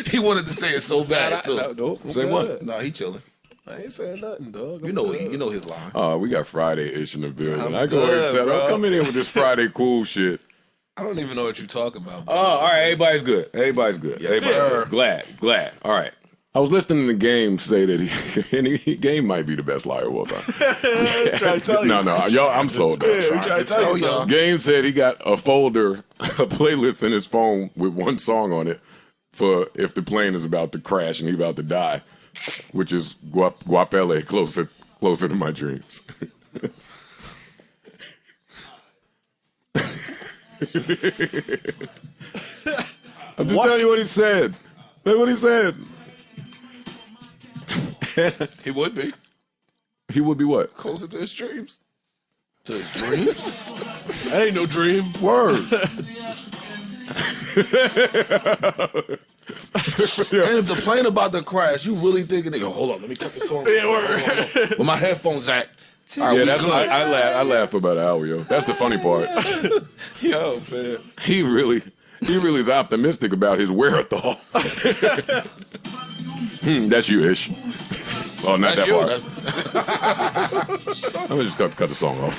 He wanted to say it so bad too. Nope. Say what? No, he chilling. I ain't saying nothing, dog. You know his line. Oh, we got Friday-ish in the building. I'm I go ahead and good, tell bro. them, come in here with this Friday cool shit. I don't even know what you're talking about. Oh, all right. Everybody's good. Everybody's good. Yes, Everybody's sir. good. Glad. All right. I was listening to Game say that Game might be the best liar of all time. Trying to tell you. No, y'all, I'm sold though. Yeah, we trying to tell you, y'all. Game said he got a folder, a playlist in his phone with one song on it for if the plane is about to crash and he about to die, which is Guapele, closer to my dreams. I'm just telling you what he said. That's what he said. He would be He would be what? closer to his dreams. To his dreams? That ain't no dream. Word. And if the plane about to crash, you really thinking, hold on, let me cut the song. Yeah, word. Where my headphones at? All right, Yeah, we that's good. I laugh for about an hour, yo. That's the funny part. Yo, man. He really is optimistic about his wherewithal. That's you, Ish. Oh, not That's that you. part. That's- I'm gonna just cut the song off.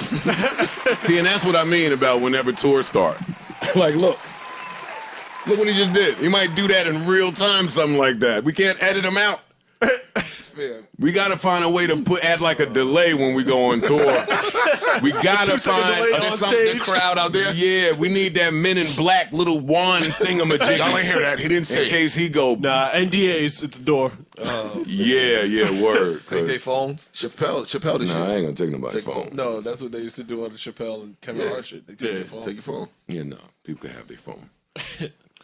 See, and that's what I mean about whenever tours start. Like, look what he just did. He might do that in real time, something like that. We can't edit him out. Man. We gotta find a way to add like a delay when we go on tour. We gotta 2 second delay find on something. stage. Crowd out there. Yeah, we need that Men in Black little wand thingamajig. Y'all ain't hear that. He didn't say In it. case he go, Nah, NDAs at the door. yeah, word. Take their 'cause- phones. Chappelle this Nah, I shit. ain't gonna take nobody's Take phone. No, that's what they used to do on the Chappelle and Kevin Hart shit. They take their phone. Take your phone. Yeah, no, people can have their phone.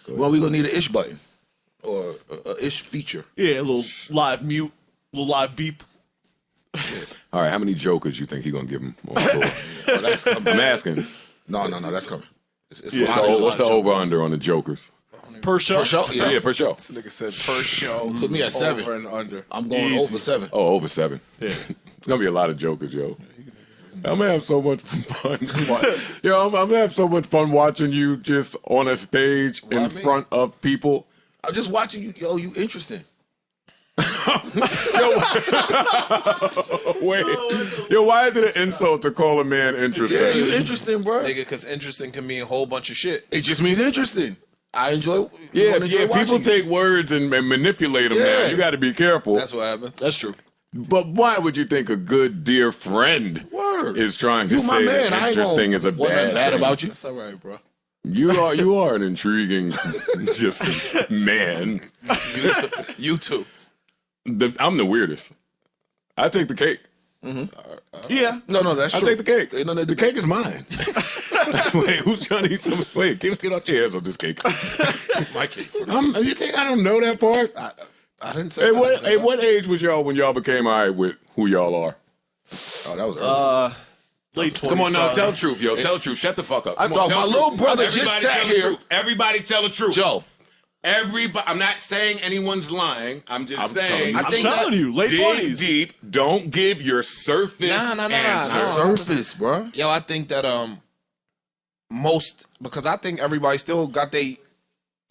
Well, we gonna need an ish button or a ish feature. Yeah, a little live mute, a little live beep. All right, how many jokers you think he gonna give him on tour? Oh, that's coming. I'm asking. No, that's coming. It's Yeah. a lot of What's the jokes. over under on the jokers? Per show? Per show? Yeah. Yeah, per show. This nigga said per show. Put me at 7. Over and under. I'm going Easy. over 7. Oh, over 7. Yeah. It's gonna be a lot of jokers, yo. I'm gonna have so much fun. Yo, I'm gonna have so much fun watching you just on a stage in I mean- front of people. I'm just watching you. Yo, you interesting. Wait, yo, why is it an insult to call a man interesting? Yeah, you interesting, bro. Nigga, because interesting can mean a whole bunch of shit. It just means interesting. I enjoy. Yeah, wanna enjoy people watching you. take words and manipulate them now. Yeah. You got to be careful. That's what happens. That's true. But why would you think a good dear friend Word. is trying to You my say man. that I ain't interesting gonna is a want nothing bad bad thing? about you. That's all right, bro. You are an intriguing just man. You too. I'm the weirdest. I take the cake. Yeah. No, that's I true. take the cake. Ain't nothing to The cake is mine. Wait, who's trying to eat some? Wait, get off your hands on this cake. It's my cake. You think I don't know that part? I didn't say Hey, that. what age was y'all when y'all became all right with who y'all are? Oh, that was early. Late 20s. Come on now, probably. tell the truth, yo. Tell the truth. Shut the fuck up. Come on, thought tell my the little truth. brother just Everybody sat tell the here. truth. Everybody tell the truth. Joe, Everybody. I'm not saying anyone's lying. I'm just I'm telling saying. you. I'm think telling you, late dig 20s. deep. Don't give your surface Nah. answer. surface, bro. Yo, I think that because I think everybody still got they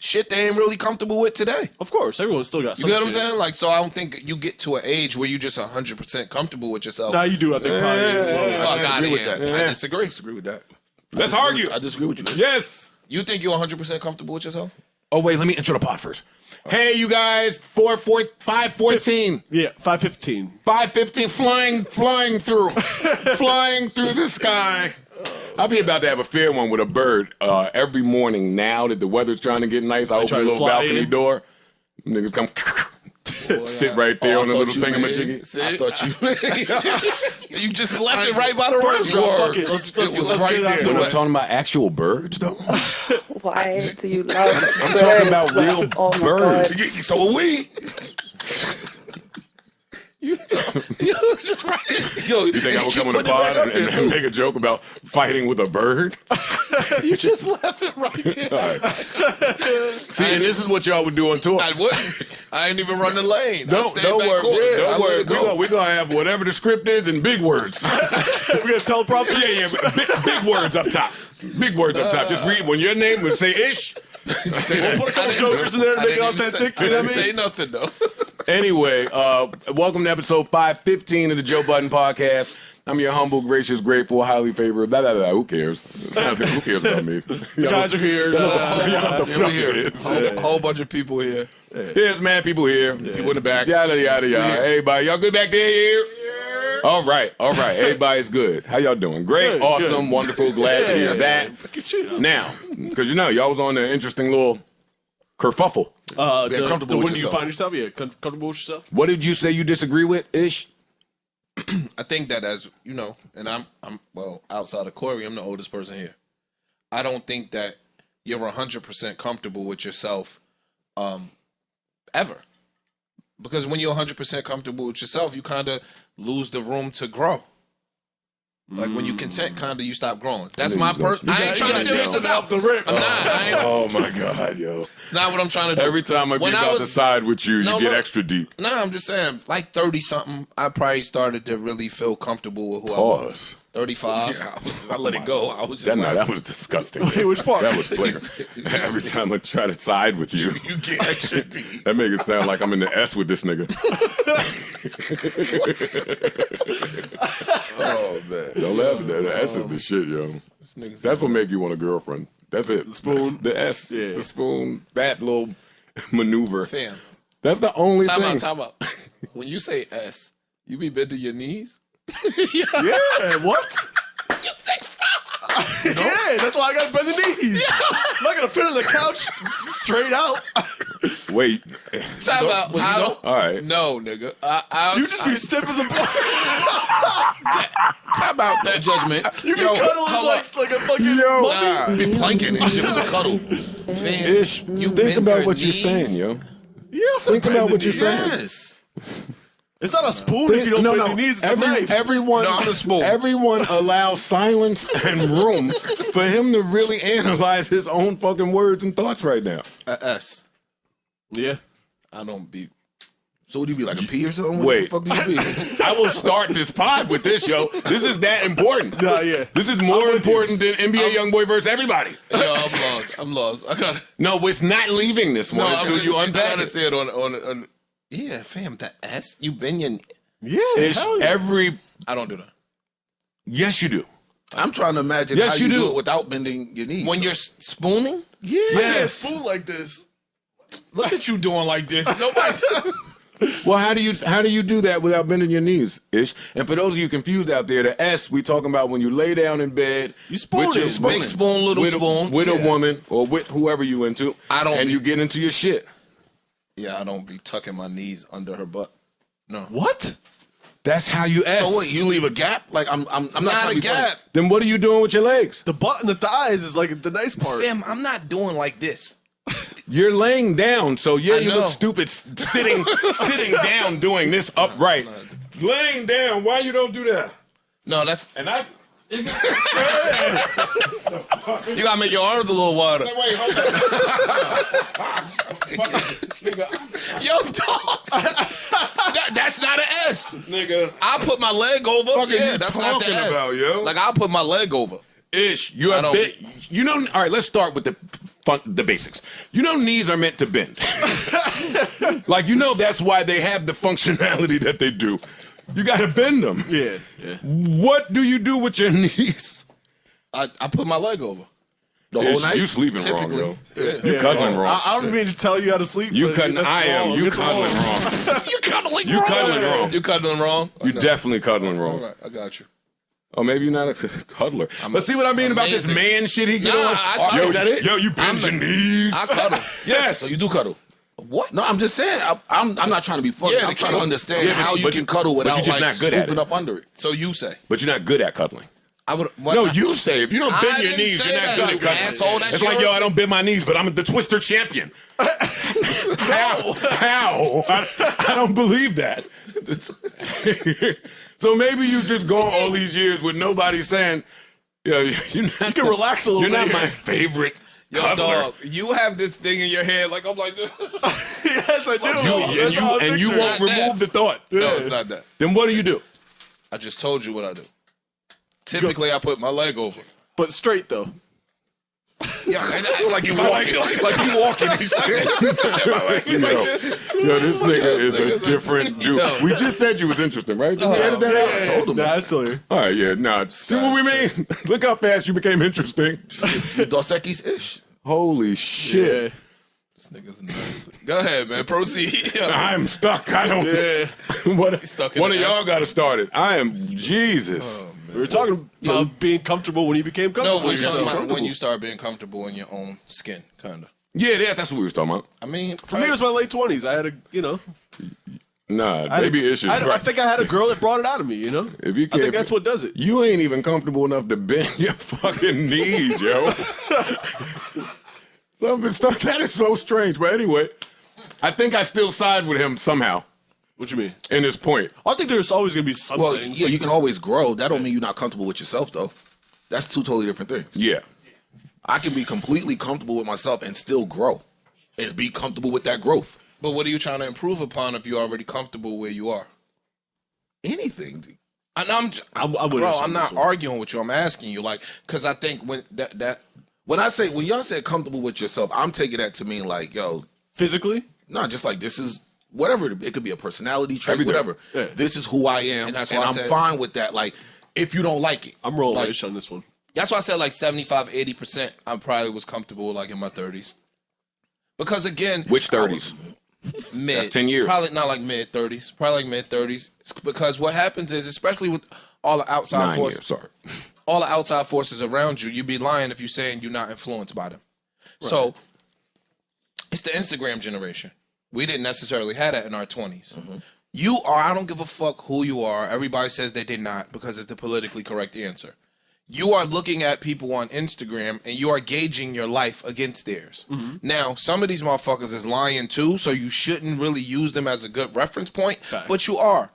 shit they ain't really comfortable with today. Of course, everyone's still got You some get what I'm shit. saying? Like, so I don't think you get to an age where you just 100% comfortable with yourself. Nah, you do, I think, probably. Fuck out of disagree with here. that. I disagree. Disagree with that. Let's argue. I disagree with you. Yes. You think you're 100% comfortable with yourself? Oh wait, let me intro the pod first. Hey, you guys, 514, Yeah, 5:15. 515, flying through the sky. I'll be about to have a fair one with a bird every morning. Now that the weather's trying to get nice, I open a try to little fly balcony in. door. Niggas come sit right there Oh, I on the thought little you thingamajiggy. See? I thought you. You just left it right by the First road. drop, fuck it. Let's was get right it out there. the But way. I'm talking about actual birds, though. Why do you love I'm talking about real Oh my birds. God. So are we. You just right. Yo, You think I would come on the pod and make a joke about fighting with a bird? You just left it right there. See, and this is what y'all would do on tour. I wouldn't. I ain't even run the lane. Don't worry. Don't worry. go. We're gonna have whatever the script is in big words. We got teleprompter. Yeah, big words up top. Big words up top. Just read when your name would say ish. We'll put a couple jokers in there to I make it didn't even authentic. say- You know I what I didn't mean? say nothing though. Anyway, welcome to episode 515 of the Joe Budden Podcast. I'm your humble, gracious, grateful, highly favored, blah, blah, blah. Who cares? Who cares about me? The guys are here. You know what the Yeah, fuck we here. it is. Whole bunch of people here. Here's mad people here. People in the back. Yada, yada, yada. Everybody, y'all good back there here? All right. Everybody's good. How y'all doing? Great, Good, awesome, good. wonderful, glad to hear that. Look at you. Now, because y'all was on an interesting little kerfuffle. Being comfortable when with you yourself. find yourself, comfortable with yourself. What did you say you disagree with, Ish? I think that as you know, and I'm well outside of Corey, I'm the oldest person here. I don't think that you're 100% comfortable with yourself, ever, because when you're 100% comfortable with yourself, you kind of lose the room to grow. Like when you content, kind of you stop growing. That's my person. I ain't trying to serious this out. the rip. I'm not. I ain't, Oh my God, yo! it's not what I'm trying to do. Every time I When get I out was- the side with you, No, you get look. extra deep. Nah, I'm just saying, like 30 something, I probably started to really feel comfortable with who I was. Pause. 35. I let it go. I was just That, like, that was disgusting. Wait, which part? That was flagrant. Every time I try to side with you, you get extra deep. that make it sound like I'm in the S with this nigga. Oh man, Don't laugh at that. The S is the shit, yo. That's what make you want a girlfriend. That's it. The spoon? The S. Yeah. The spoon. That little maneuver. fam. That's the only Time thing. out. Time out. When you say S, you be bending your knees. Yeah, what? You 6'5". Yeah, that's why I got to bend the knees. I'm not gonna fit on the couch straight out. Wait. Time out. well, you I know- don't. All right. No, nigga. I You just be stiff as a board. time out that judgment. You be cuddling like a fucking mummy. Be planking and shit with the cuddle. Fam, Ish, you think bend about your what you're knees? saying, yo. Yes, Think about what you're saying. Yes. It's not a spoon if you don't bend your knees. It's a knife. Everyone, No, I'm the spoon. everyone allows silence and room for him to really analyze his own fucking words and thoughts right now. S. Yeah. I don't be. So would you be like a P or something? Wait. What the fuck do you be? I will start this pod with this, yo. This is that important. Nah, yeah. This is more important than NBA YoungBoy versus everybody. Yo, I'm lost. I'm lost. I got. No, it's not leaving this one until you I unpack gotta it. say it on. Yeah, fam. The S. You bend your. Yeah. Ish, hell yeah. every I don't do that. yes, you do. I'm trying to imagine Yes, how you you do. do it without bending your knees. When you're spooning. yeah. I can't Yes. spoon like this. Look at you doing like this. Nobody. Well, how do you do that without bending your knees, Ish? And for those of you confused out there, the S we talking about when you lay down in bed, You spoon with your it. Big spoon, little with spoon. with Yeah. a woman or with whoever you into. I don't and be- you get into your shit. Yeah, I don't be tucking my knees under her butt. No. What? That's how you S. So what? You leave a gap? Like I'm not Not trying a to be funny. gap. Then what are you doing with your legs? The butt and the thighs is like the nice part. Fam, I'm not doing like this. You're laying down, so yeah, I you know. look stupid sitting down doing this upright. Laying down, why you don't do that? No, that's. And I You gotta make your arms a little wider. wait, hold Yo, dog. That's not an S. on. Nigga. I'll put my leg over. Fuck are Yeah, you that's not the talking S. about, yo? Like, I'll put my leg over. Ish, you I have don't- been, you know, all right, let's start with the basics. You know knees are meant to bend. Like, you know that's why they have the functionality that they do. You got to bend them. Yeah. Yeah. What do you do with your knees? I put my leg over. The whole Ish, night. you sleeping wrong, Typically. yo. Yeah. You cuddling wrong. I don't mean to tell you how to sleep. You but cutting, that's I am. wrong. You It's cuddling wrong. wrong. You cuddling You cuddling wrong. You cuddling wrong? You definitely cuddling All wrong. right, I got you. Or maybe you're not a cuddler. But see what I mean about this amazing. man shit he get Nah, on? I- Yo, is that it? yo, you bend your knees. I cuddle. Yes. So you do cuddle. What? No, I'm just saying. I'm not trying to be funny. Yeah, I'm the trying to kid- understand Yeah, how you but can you- cuddle but without you're just like not good at scooping it. up under it. So you say. But you're not good at cuddling. I would. No, you say if you don't bend I your didn't knees, say you're not that, good you at cuddling. asshole. That's It's like, your- yo, I don't bend my knees, but I'm the Twister champion. How? How? I don't believe that. So maybe you just gone all these years with nobody saying, yo, you're not. You can relax a little You're not bit my here. favorite Yo, cuddler. dog, you have this thing in your head like I'm like this. Yes, I do. That's how I And you picture won't it. Not that. remove the thought. No, it's not that. Then what do? I just told you what I do. Typically, I put my leg over. But straight though. Yeah, like you walking, like you walking and shit. Yo, this nigga is a different dude. We just said you was interesting, right? Did we edit that out? I told him. Nah, it's still here. All right, yeah, nah. See what we mean? Look how fast you became interesting. Dos Equis ish. Holy shit. Yeah. This nigga's nuts. Go ahead, man. Proceed. I'm stuck. I don't. Yeah. What, Stuck in one the of y'all S. got to start it. I am Jesus. We were talking about being comfortable when you became No, comfortable. when with you, yourself. start, when you start being comfortable in your own skin, kind of. Yeah, that's what we was talking about. I mean, For me, it was my late 20s. I had a, Nah, baby issues. I think I had a girl that brought it out of me, If you I can't, think that's what does it. You ain't even comfortable enough to bend your fucking knees, yo. Stuff that is so strange. But anyway, I think I still side with him somehow What you mean? in this point. I think there's always going to be some Well, things. yeah, you can always grow. That don't mean you're not comfortable with yourself, though. That's two totally different things. Yeah. I can be completely comfortable with myself and still grow, and be comfortable with that growth. but what are you trying to improve upon if you're already comfortable where you are? Anything. And I'm with bro, you on I'm this not one. arguing with you. I'm asking you, like, because I think when that When y'all say comfortable with yourself, I'm taking that to mean like, yo, Physically? not just like this is whatever. It could be a personality trait, Everything. whatever. Yeah. This is who I am, And that's and why I I'm said- fine with that. Like, if you don't like it, I'm rolling like, ish on this one. that's why I said like 75, 80%. I probably was comfortable like in my 30s. Because again, Which 30s? mid, That's 10 years. Probably not like mid 30s. Probably like mid 30s. Because what happens is, especially with all the outside 9 forces, years, sorry. all the outside forces around you, you'd be lying if you're saying you're not influenced by them. So it's the Instagram generation. We didn't necessarily have that in our 20s. You are, I don't give a fuck who you are. Everybody says they did not because it's the politically correct answer. You are looking at people on Instagram and you are gauging your life against theirs. Now, some of these motherfuckers is lying too, so you shouldn't really use them as a good reference point, but you are.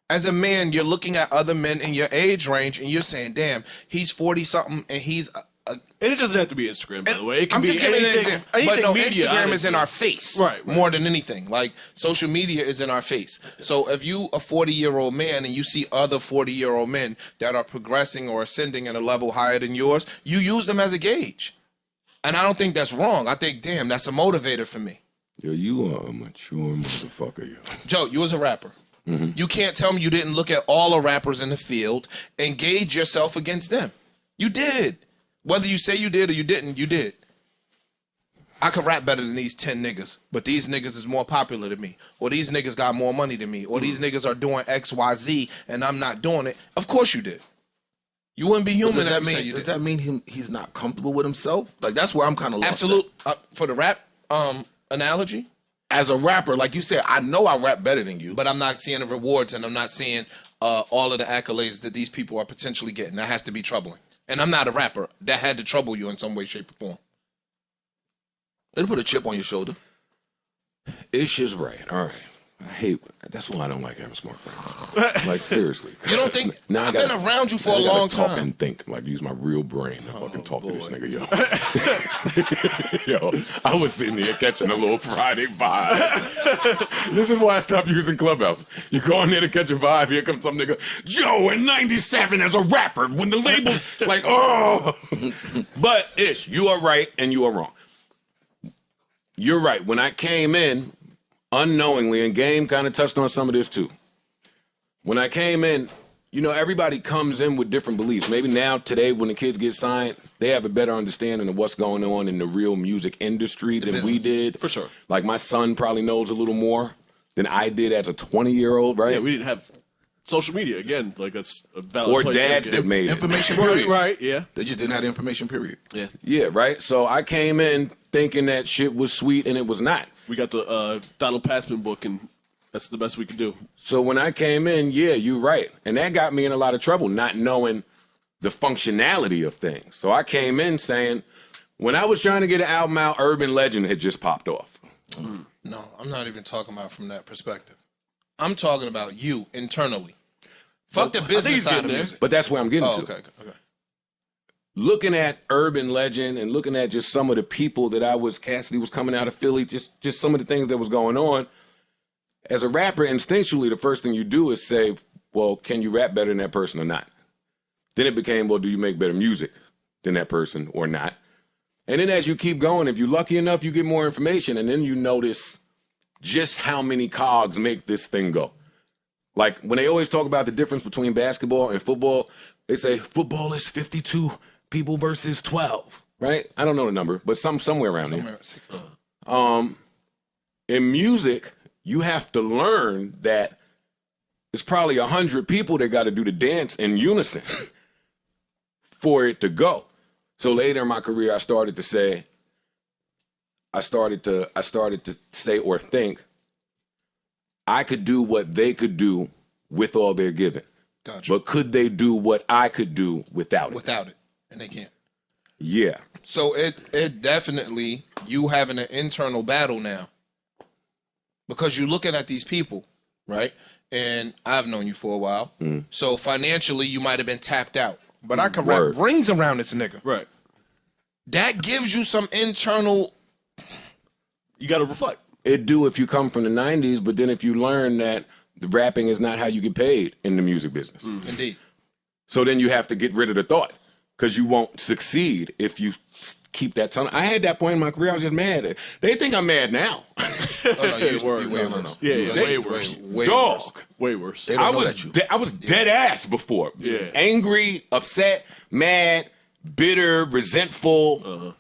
As a man, you're looking at other men in your age range and you're saying, damn, he's 40-something and he's And it doesn't have to be Instagram, by the way. It can I'm be just giving an anything, example. anything But no, media, Instagram is honestly. in our face, Right. More than anything. Like social media is in our face. So if you a 40-year-old man and you see other 40-year-old men that are progressing or ascending at a level higher than yours, you use them as a gauge. And I don't think that's wrong. I think, damn, that's a motivator for me. Yo, you are a mature motherfucker, yo. Joe, you was a rapper. You can't tell me you didn't look at all the rappers in the field and gauge yourself against them. You did. Whether you say you did or you didn't, you did. I could rap better than these 10 niggas, but these niggas is more popular than me. Or these niggas got more money than me. Or these niggas are doing X, Y, Z, and I'm not doing it. Of course you did. You wouldn't be human does if that you say mean you does did. that mean he's not comfortable with himself? Like, that's where I'm kind of lost. Absolute. For the rap analogy, As a rapper, like you said, I know I rap better than you, but I'm not seeing the rewards and I'm not seeing all of the accolades that these people are potentially getting. That has to be troubling. And I'm not a rapper. That had to trouble you in some way, shape, or form. it'll put a chip on your shoulder. Ish is right. All right. I hate. That's why I don't like having smart friends. Like, seriously. You don't think? Now I I've gotta- been around you for now a I gotta long talk time. and think. Like, use my real brain to fucking talk to this nigga, yo. Yo, I was sitting here catching a little Friday vibe. This is why I stopped using Clubhouse. You go in there to catch a vibe, here comes some nigga, Joe in 97 as a rapper, when the label's like, oh. But, Ish, you are right and you are wrong. You're right. When I came in, unknowingly, and Game kind of touched on some of this too. When I came in, you know, everybody comes in with different beliefs. Maybe now, today, when the kids get signed, they have a better understanding of what's going on in the real music industry than we business. did. For sure. Like, my son probably knows a little more than I did as a 20-year-old, right? Yeah, we didn't have social media. Again, like that's a valid Or place to dads get. that made it. Information Right, period. right, yeah. They just didn't have the information period. Yeah. Yeah, right? So I came in thinking that shit was sweet, and it was not. We got the Donald Passman book, and that's the best we can do. So when I came in, yeah, you're right. And that got me in a lot of trouble, not knowing the functionality of things. So I came in saying, when I was trying to get an album out, Urban Legend had just popped off. No, I'm not even talking about from that perspective. I'm talking about you internally. Fuck the business he's side of getting there. music. But that's where I'm getting Oh, to. okay. Looking at Urban Legend and looking at just some of the people that Cassidy was coming out of Philly, just some of the things that was going on. As a rapper, instinctually, the first thing you do is say, well, can you rap better than that person or not? Then it became, well, do you make better music than that person or not? And then as you keep going, if you're lucky enough, you get more information, and then you notice just how many cogs make this thing go. Like when they always talk about the difference between basketball and football, they say football is 52 people versus 12, right? I don't know the number, but somewhere around there. Somewhere 16. In music, you have to learn that it's probably 100 people that got to do the dance in unison for it to go. So later in my career, I started to say or think I could do what they could do with all they're given. Gotcha. But could they do what I could do without it? Without it. And they can't. Yeah. So it definitely, you having an internal battle now. Because you're looking at these people, right? And I've known you for a while. So financially, you might have been tapped out. But I can Word. wrap rings around this nigga. Right. That gives you some internal... You got to reflect. It do if you come from the 90s, but then if you learn that the rapping is not how you get paid in the music business. Indeed. So then you have to get rid of the thought because you won't succeed if you keep that tunnel. I had that point in my career. I was just mad. They think I'm mad now. Oh, no, you used to be way worse. Yeah, Way way worse. Way Dog. worse. Way worse. They don't know that you. I was dead ass before. Yeah. Angry, upset, mad, bitter, resentful,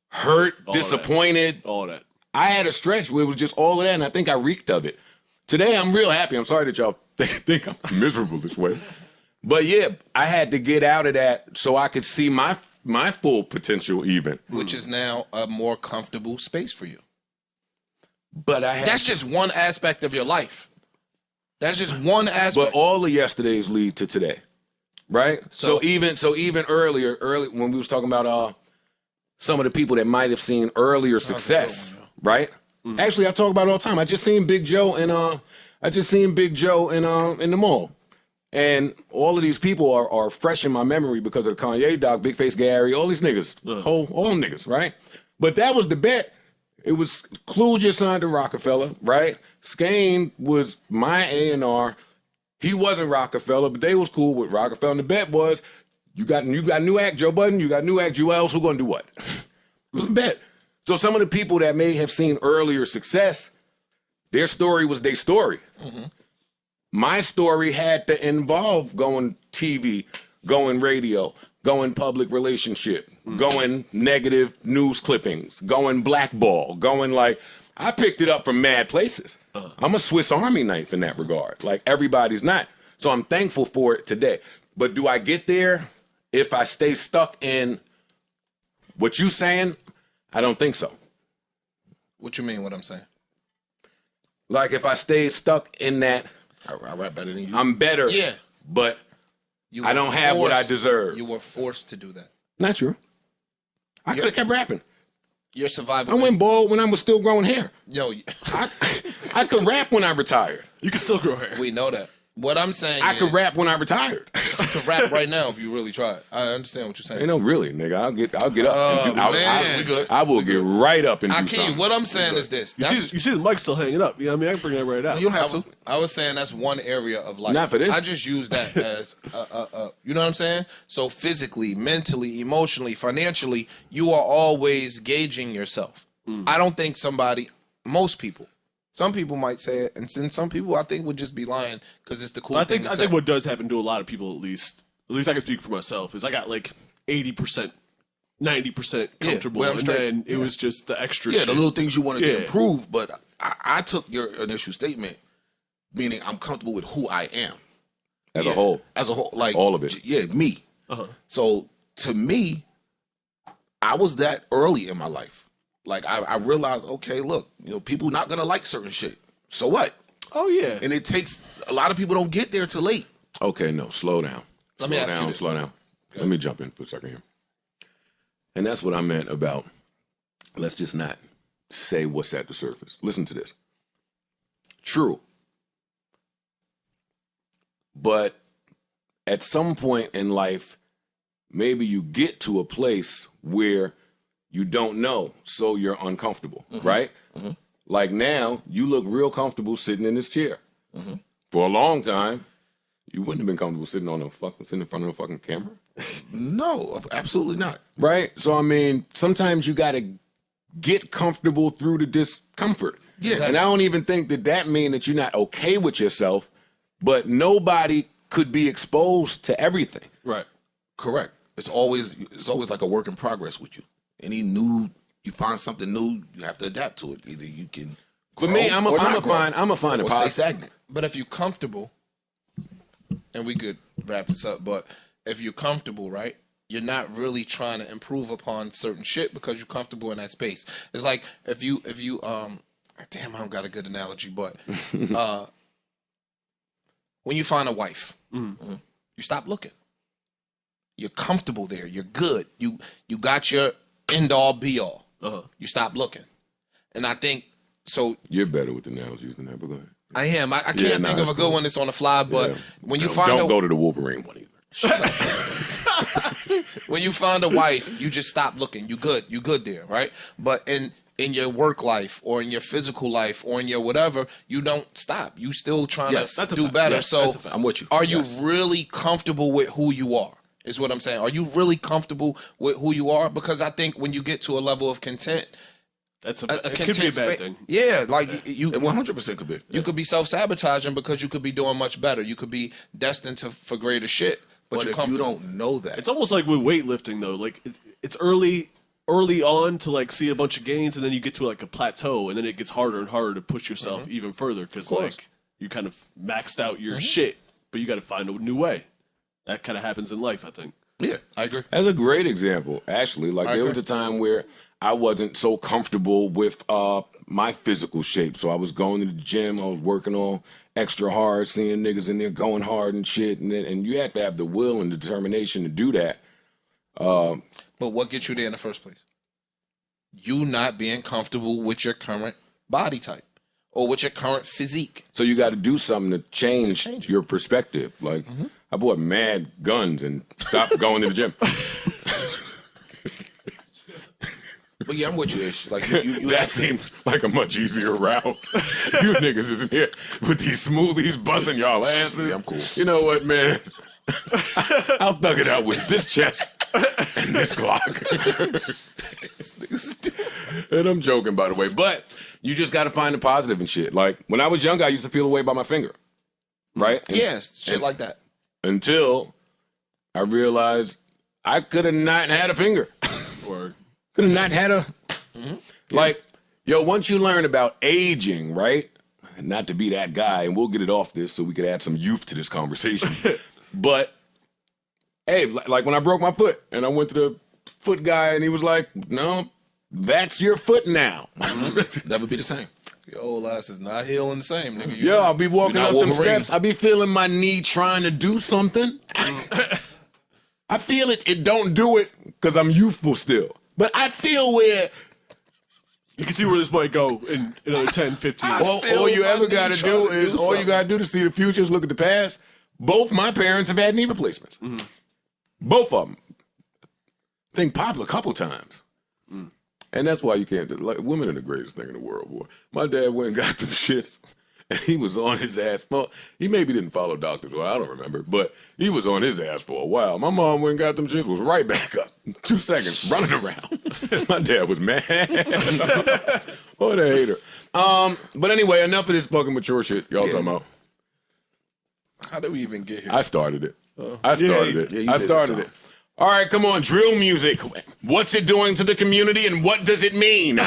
hurt, disappointed. All that. I had a stretch where it was just all of that, and I think I reeked of it. Today, I'm real happy. I'm sorry that y'all think I'm miserable this way. But yeah, I had to get out of that so I could see my full potential even. Which is now a more comfortable space for you. But I had That's just one aspect of your life. That's just one aspect. But all the yesterdays lead to today, right? So even early when we was talking about some of the people that might have seen earlier success, right? Actually, I talk about it all the time. I just seen Big Joe in the mall, and all of these people are fresh in my memory because of the Kanye doc, Big Face Gary, all these niggas, all them niggas, right? But that was the bet. It was Clue just signed to Rockefeller, right? Skane was my A&R. He wasn't Rockefeller, but they was cool with Rockefeller. And the bet was, you got new act Joe Budden, you got new act Joel, who gonna do what? It was a bet. So some of the people that may have seen earlier success, their story was their story. My story had to involve going TV, going radio, going public relationship, going negative news clippings, going blackball, going like, I picked it up from mad places. I'm a Swiss Army knife in that regard. Like everybody's not. So I'm thankful for it today. But do I get there if I stay stuck in what you saying? I don't think so. What you mean what I'm saying? Like if I stay stuck in that, I rap better than you. I'm better. Yeah. But You I were don't have what I forced- deserve. You were forced to do that. Not true. I could have kept rapping. You're surviving. I went bald when I was still growing hair. Yo, I could rap when I retired. You can still grow hair. we know that. What I'm saying I is, could rap when I retired. you could rap right now if you really tried. I understand what you're saying. Ain't no really, nigga. I'll get up. Oh, And do, man. I will get right up and do Akeem, something. what I'm saying is this. You That's, see the mic still hanging up. You know what I mean? I can bring that right out. You don't have to. I was saying that's one area of life. Not for this. I just use that as, you know what I'm saying? So physically, mentally, emotionally, financially, you are always gauging yourself. I don't think most people, some people might say it, and some people I think would just be lying because it's the cool I thing think to say. what does happen to a lot of people, at least I can speak for myself, is I got like 80%, 90% comfortable, well, I'm and straight. then it was just the extra Yeah, shit. the little things you wanted Yeah. to improve, but I took your initial statement, meaning I'm comfortable with who I am. As a whole. As a whole, like All of it. Yeah, me. So to me, I was that early in my life. Like I realized, okay, look, people not gonna like certain shit. So what? Oh yeah. And it takes a lot of people don't get there till late. Okay, no, slow down. Let me ask you this. Slow down. Let me jump in for a second here. And that's what I meant about let's just not say what's at the surface. Listen to this. True. But at some point in life, maybe you get to a place where you don't know, so you're uncomfortable, right? Like now, you look real comfortable sitting in this chair. For a long time, you wouldn't have been comfortable sitting in front of a fucking camera. No, absolutely not. right? So I mean, sometimes you got to get comfortable through the discomfort. Yeah. And I don't even think that means that you're not okay with yourself, but nobody could be exposed to everything. Right. Correct. It's always like a work in progress with you. You find something new, you have to adapt to it. Either you can. For me, I'm grow or a not grow, find a or stay positive. stagnant. But if you're comfortable, and we could wrap this up, but if you're comfortable, right, you're not really trying to improve upon certain shit because you're comfortable in that space. It's like if you damn, I don't got a good analogy, but when you find a wife, you stop looking. You're comfortable there. You're good. You got your end all be all. You stop looking, and I think so. You're better with analogies than that, but go ahead. I am. I can't Yeah, think nah, of a it's good cool. one that's on the fly, but Yeah. when you Don't go to the Wolverine one either. when you find a wife, you just stop looking. You good there, right? But in your work life or in your physical life or in your whatever, you don't stop. You still trying Yes, to that's a do fact. better. Yes, so that's a fact. I'm with you. are you Yes. really comfortable with who you are? Is what I'm saying. Are you really comfortable with who you are? Because I think when you get to a level of content, That's a it could be a content bad spa- thing. Yeah, like you It 100% could be. you could be self-sabotaging because you could be doing much better. You could be destined for greater shit, but But you're if you comfortable. don't know that, It's almost like with weightlifting though. Like it's early on to like see a bunch of gains, and then you get to like a plateau, and then it gets harder and harder to push yourself even further because course. like you kind of maxed out your shit, but you got to find a new way. That kind of happens in life, I think. yeah. I agree. That's a great example, actually. Like there was a time where I wasn't so comfortable with my physical shape, so I was going to the gym. I was working on extra hard, seeing niggas in there going hard and shit, and you have to have the will and the determination to do that. But what gets you there in the first place? You not being comfortable with your current body type or with your current physique. So you got to do something to change, change it. your perspective. Like I bought mad guns and stopped going to the gym. But yeah, I'm with you, Ish. Like you That seems like a much easier route. You niggas is in here with these smoothies busting y'all asses. Yeah, I'm cool. You know what, man? I'll thug it out with this chest and this clock. And I'm joking, by the way. But you just got to find the positive and shit. Like when I was younger, I used to feel away by my finger, right? And Yes, shit like that. until I realized I could have not had a finger. Or Could have not had a like, yo, once you learn about aging, right? Not to be that guy, and we'll get it off this so we could add some youth to this conversation. But hey, like when I broke my foot and I went to the foot guy and he was like, no, that's your foot now. never be the same. Your old ass is not healing the same, nigga. Yo, I'll be walking You're up not them Wolverine. steps. I'll be feeling my knee trying to do something. I feel it. It don't do it because I'm youthful still. But I feel where you can see where this might go in another 10, 15 years. all you my ever knee got to trying do to is do all you something. got to do to see the future is look at the past. Both my parents have had knee replacements. Both of them. I think popped a couple times. And that's why you can't do like women are the greatest thing in the world, boy. My dad went and got them shits. And he was on his ass. Well, he maybe didn't follow doctors. Well, I don't remember. But he was on his ass for a while. My mom went and got them shits, was right back up. 2 seconds, running around. My dad was mad. What a hater. But anyway, enough of this fucking mature shit y'all talking about. How did we even get here? I started it. I started it. Yeah, you I did it, started son. it. All right, come on. Drill music. What's it doing to the community and what does it mean?